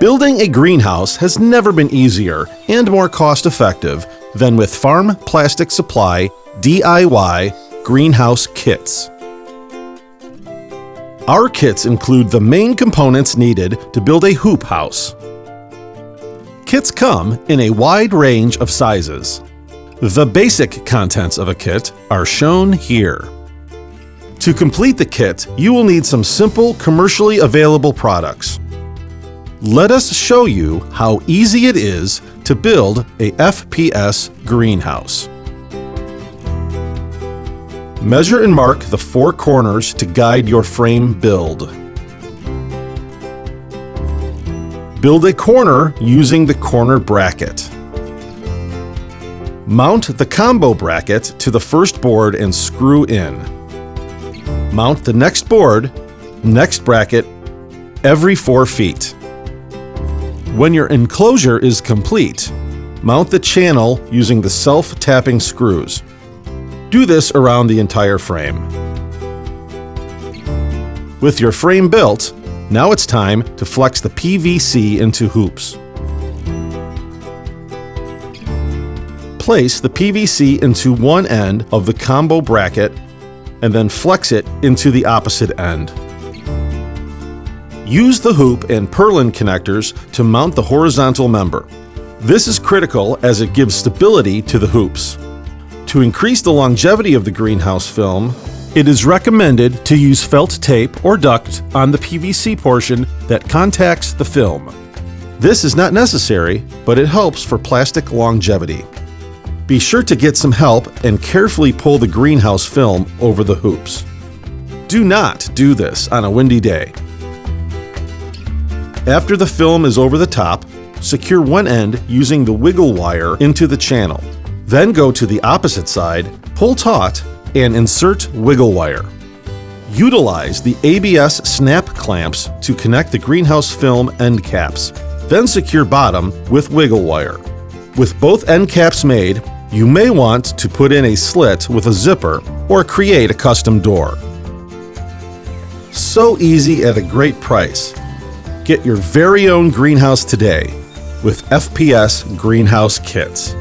Building a greenhouse has never been easier and more cost-effective than with Farm Plastic Supply DIY Greenhouse Kits. Our kits include the main components needed to build a hoop house. Kits come in a wide range of sizes. The basic contents of a kit are shown here. To complete the kit, you will need some simple, commercially available products. Let us show you how easy it is to build a FPS greenhouse. Measure and mark the 4 corners to guide your frame build. Build a corner using the corner bracket. Mount the combo bracket to the first board and screw in. Mount the next board, next bracket, every 4 feet. When your enclosure is complete, mount the channel using the self-tapping screws. Do this around the entire frame. With your frame built, now it's time to flex the PVC into hoops. Place the PVC into one end of the combo bracket and then flex it into the opposite end. Use the hoop and purlin connectors to mount the horizontal member. This is critical as it gives stability to the hoops. To increase the longevity of the greenhouse film, it is recommended to use felt tape or duct on the PVC portion that contacts the film. This is not necessary, but it helps for plastic longevity. Be sure to get some help and carefully pull the greenhouse film over the hoops. Do not do this on a windy day. After the film is over the top, secure one end using the wiggle wire into the channel. Then go to the opposite side, pull taut, and insert wiggle wire. Utilize the ABS snap clamps to connect the greenhouse film end caps. Then secure bottom with wiggle wire. With both end caps made, you may want to put in a slit with a zipper or create a custom door. So easy at a great price. Get your very own greenhouse today with FPS Greenhouse Kits.